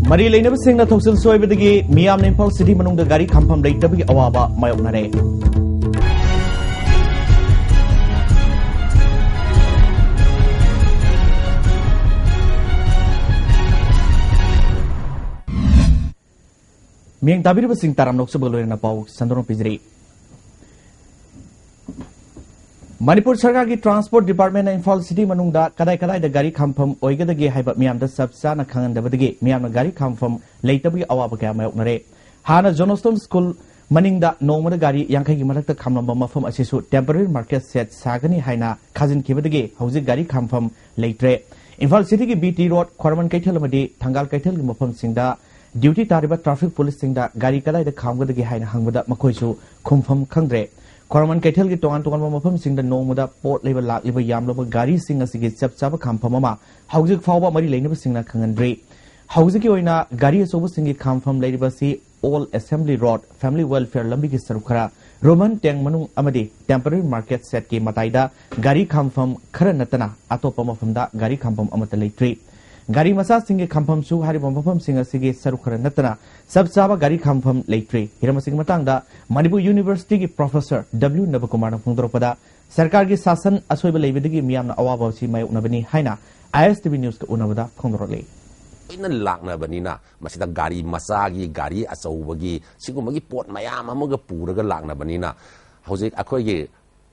मरी लेनबसिंगना थोक्सिल सोयबदगी मियाम इम्फाल सिटी मनुंगदा गाड़ी खामफम लेटबगी अवाबा मायोकनरे मियंग ताबिरबसिंग ताराम नोक्सबगलोरेना पाउ संदरों पिजरी मणिपुर सरकार की ट्रांसपोर्ट डिपार्टमेंट इम्फाल सिटी मनुंगदा कदाई कदाई गाड़ी खामफम ओइगदगे हाइबा मियामदा सबसाना खंगनदबदगे मियामना गाड़ी खामफम लेटबगी अवाबा क्या मायोकनरे हाना जोनोस्टोन स्कूल मनिंगदा नोंगमदा गाड़ी यांखैगी मरक्ता खामलंबा मफम असिसु टेम्पररी मार्केट सेट सागनी हाइना खाजिनखिबदगे हौजिक गाड़ी खामफम लेट्रे इम्फाल सिटी की बीटी रोड खरमन कैथल अमदी थंगाल कैथल की मफम सिंगदा ड्यूटी तारिबा ट्रैफिक पुलिस सिंगदा गाड़ी कदाई खामगदगे हाइना हंगबदा मखोइसु खुमफम खंगद्रे खरमन कैथल की तोंगान तोंगान मफम सिंगदा नोंगमदा पोट लेबा लाक्लिबा यामलबा गाड़ी सिंग असिगे चप चाब खामफम अमा हौजिक फावबा मरी लेनबा सिंगना खंगनद्रे हौजिकी ओइना गाड़ी अचौबा सिंगी खामफम लेरिबासी all assembly road family welfare लंबी की सरुखरा रोमन टेंग मनुंग अमदी टेम्पररी मार्केट सेट की मताइदा गाड़ी खामफम खरा नतना अतोपा मफमदा गाड़ी खामफम अमत लेट्री गाड़ी मसा सिंगे खामफम सु हारिबा मफम सिंग असिगे सरुखरा नतना सब चाबा गाड़ी खामफम लेट्री हिरमसिंग मतंगदा मणिपुर यूनिवर्सिटी की प्रोफेसर डब्ल्यू नबकुमार फोंदोरपदा सरकार की शासन असोइबा लेबदगी मियामना अवाबासी मायोकनबनी हाइना आईएसटीवी न्यूज का उनबदा फोंदोरले इन लाक्नबनीना मसिदा गाड़ी मसागी गाड़ी अचौबगी सिगुमगी पोट मयाम अमग पुरगा लाक्नबनीना हौजिक अखोइगे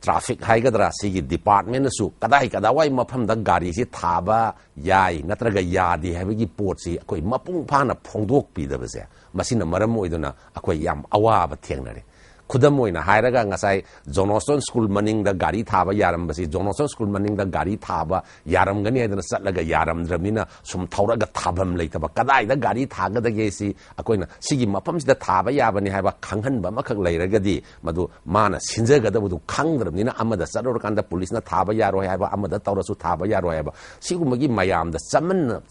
ट्रैफिक हाइगदरा सिगी डिपार्टमेंट सु कदाई कदावाई मफमदा गाड़ी से थाबा याई नत्रगा यादी हैबगी पोट से अखोइ मपुंग फाना फोंदोक पीदबसे मसिना मरम ओइदुना अखोइ याम अवाब थेंगनरे खुदम ओइना हायरगा ngasai जोनोस्टन स्कूल मनिंगदा गाड़ी थाबा यारमबसी जोनोस्टन स्कूल मनिंगदा गाड़ी थाबा यारमगनी हैदना चटलगा यारमद्रमिना सुम थौरगा थाबम लेतबा कदाइदा गाड़ी थागदगेसी अकोइना सिगी मफमसिदा थाबा याबनी हायबा खंगहनबा मखक लेरगदी मदु माना सिंजगदबदु खंगद्रमिना अमदा चलोरकांदा पुलिसना थाबा यारो हायबा अमदा तौरसु थाबा यारो हायबा सिगुमगी मयामदा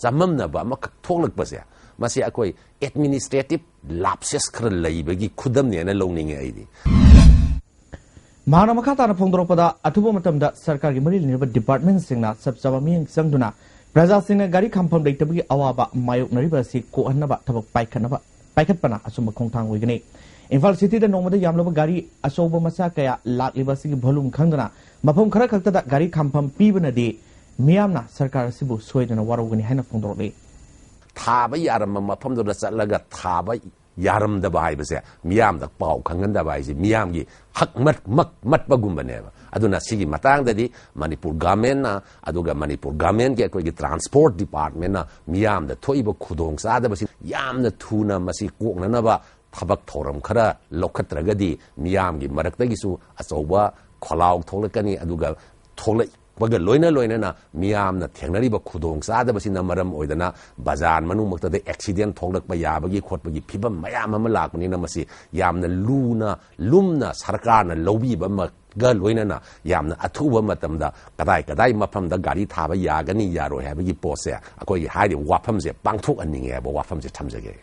चममनबा मखक थोलकबसे मसी अकोइ एडमिनिस्ट्रेटिव लाप्सेस खर लैबगी खुदम नेना लौनिंगे आइदी महाना मखाताना फोंदोरपदा अथुबा मतमदा सरकार की मरी लेनबा डिपार्टमेंट सिंगना सबचाबा मियंग संगदुना प्रजा सिंगना गाड़ी खामफम लेटबगी अवाबा मायोकनरिबासी कोहनबा थबक पाइखतपना असुम खोंथांग ओइगने इम्फाल सिटी दा नोंमदा यामलबा गाड़ी अचौबा मसा कया लाक्लिबासी भोलुम खंगदना मफम खरा खक्तदा गाड़ी खामफम पीबनदि मियामना सरकार सिबु सोयदना वारोगनी हाइना फोंदोरले थाबा यारम मफमदुदा चलगा थाबा यारमदबा हाइबसे मियामदा पाउ खंगनदबा हाइसे मियामगी हक मटबगुम्बनेबा अदुना सिगी मतंगददी मणिपुर गवर्नमेंट ना अदुगा मणिपुर गवर्नमेंट के कोई ट्रांसपोर्ट डिपार्टमेंट ना मियामदा थोइबो खुदोंग सादबसी यामना थुना मसी कोकननबा थबक थौरम खरा लौखत्रगदी मियामगी मरक्तगिसु अचौबा खलाउ थोलकनी अदुगा थोलै बगे लोइना मियामना थेंगनरिबा खुदोंग सादबसिना मरम ओइदना बाजार मनुमक्तदे एक्सीडेंट थोलकपा याबगी खोटबगी फिबम मयाम अमा लाकनिना मसी यामना लुमना सरकारना लौबीबा गा लोइना यामना अथुबा मतमदा कदाई मफमदा गाड़ी थाबा यागनी यारो हैबगी पोसे अकोइ हाइदि वाफमसे पांगथोक अनिंगेबा वाफमसे थमजगे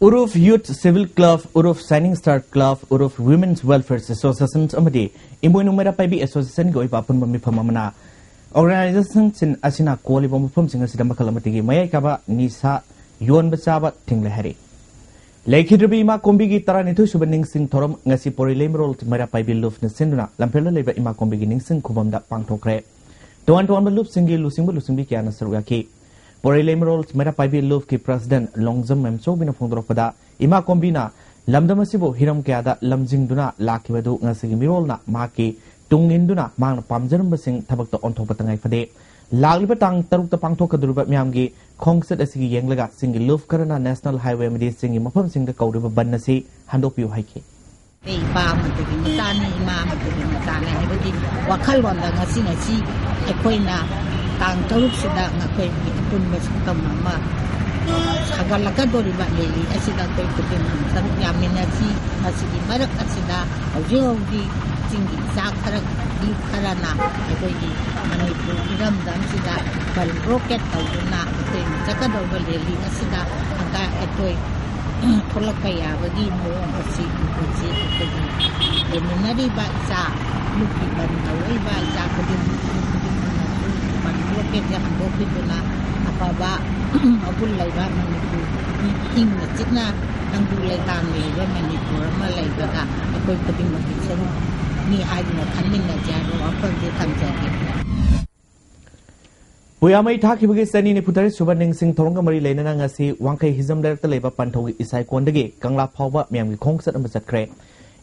उरुफ यूथ सिविल क्लब उरुफ साइनिंग स्टार क्लब उरुफ वुमेन्स वेलफेयर एसोसिएशन अमदी इमोइनु मेरा पाइबी एसोसिएशन गoi पापन मिफम अमना ऑर्गेनाइजेशन सिन असिना कोलिबो मफम सिंग असिदा मखल अमतिगी मयाई काबा निसा योन बचाबा थिंगले हरे लेखिद्रबी इमा कोम्बिगी तरानिथु सुब निंगसिंग थोरम ngasi पोरिलेम रोल मेरा पाइबी लुफन सिंदुना लंफेल लेबा इमा कोम्बिगी निंगसिंग खुबमदा पांगथोखरे तोन लुप सिंगी लुसिंबी क्या नसरुयाकी पोरिलेम रोल मेरा पाइबी लुफ की प्रेसिडेंट लोंगजम मेमसो बिना फोंदोरपदा इमा कोम्बिना लमदमसिबो हिरम क्यादा लमजिंगदुना लाखिबदु ngasi मिरोलना माकी तुंगिंदुना मांगना पामजरमबसिंग थबकता ओंथोपा तंगाई फदे लालिबा तांग तरुकता पांगथोकदुरुबा म्यामगी खोंगसत असिगी येंगलगा सिंगी लुफ करना नेशनल हाईवे मदि सिंगी मफम सिंगदा कौरिबा बन्नसी हंदोपियो हाइके ei ba mutigi mutani ma mutigi mutani haibadi wakhal wanda ngasi aikoina tang taruk sida ngakai punba sakama ma sagalaka doriba leli asida koi kutin tan yaminasi asidi marak asida auji tinggi sakara di karana aikoi manipur iram dam sida bal rocket tauna koi sakadorba leli asida anga aikoi tolak kaya bagi mo asi kuci eminari ba sa luki ban tawai ba sa kudin ban market ya han bok pituna apa ba abul lai ba Manipur king na chitna ang dulai tang le ba Manipur ma lai ba ka akoi kading ma kitchen ni hai na khanin na ja ro apang de thang ja ke Puyamai Taki Sani Putari Subaning Sing Tonga Mari Lena Ngasi, Wankai Hism Director Labor Pantogi Isai Kondagi, Kangla Pova, Miami Kongset and Masakre.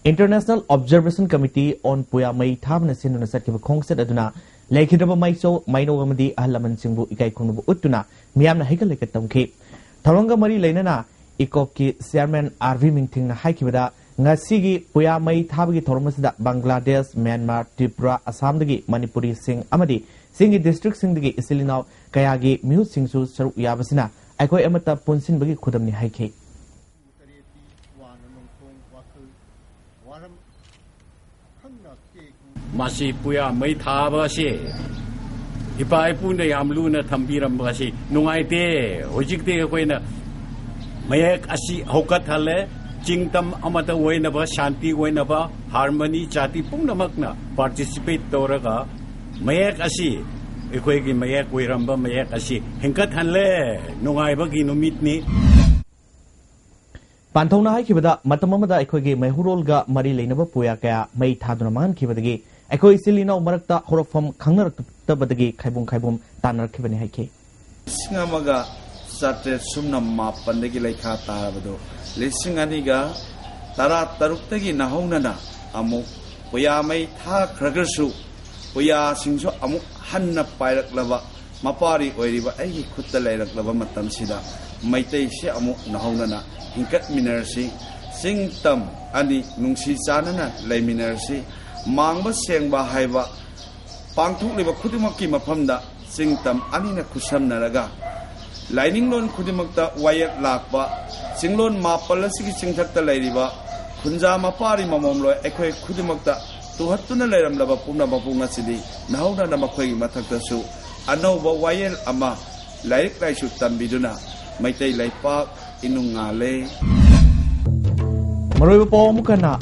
International Observation Committee on Puyamai Tabnasin and Sakiva Kongset Aduna, Lake Hidaba Maiso, Mino Amadi, Alaman Simbu, Ikai Kunubu Utuna, Miam Hikalikatamki. Tonga Mari Lena, Ikoki, Chairman RV Minting Haikivada, Ngasigi, Puyamai Tabi Tormasda, Bangladesh, Myanmar, Tripura, Assamdagi, Manipuri Singh Amadi. Singi district singdagi isilinaw kayagi mute singsu saruk yabasina aikoi amata punsin bagi khudamni haike masi puya mai thaba se ipai pun yam luna thambiram ba se nungai te hojik te koina mayak asi hokat hale chingtam amata woina ba shanti woina ba harmony jati pungnamakna participate toraga mayak asi ikoi gi mayak wiramba mayak asi hengkat hanle nungai bagi numit ni Panthona hai kibada matamamada ikoi gi mahurol ga mari leinaba puya kaya mai thaduna man kibadagi ikoi silina marakta horofam khangnar tabadagi khaibum tanar kibani haike singamaga sate sumna mapandagi laikha tarabado lisinganiga tara taruktagi nahawnana amuk puya mai tha khragarsu Puya singso amuk hanna pairak laba mapari oiriba ai khutta lairak laba matam sida maitai se amuk nahawnana hingkat minersi singtam ani nungsi chanana laiminarsi mangba sengba haiba pangthuk liba khudimakki maphamda singtam anina khusamnaraga laining lon khudimakta wayak lakba singlon mapalasigi singthakta lairiba khunja mapari mamomloi ekhoi khudimakta Tuhatuna Leram Lava Puna Babunga City, Nauna Namakoi Mataktasu, Anova Wayel Ama, Laik Laishu Tambiduna, Maitei Lake Park, Inungale. Maruba Pomukana,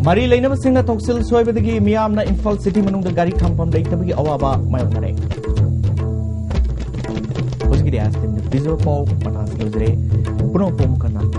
Mari Lena Singa Toxil Soybadagi, Miamna, Infal City Manung the Gari Kampam Lake Tabi Awaba, Mayonare. Was Gidi asked him the visual Paul, Panas Luzere, Puno Pomukana.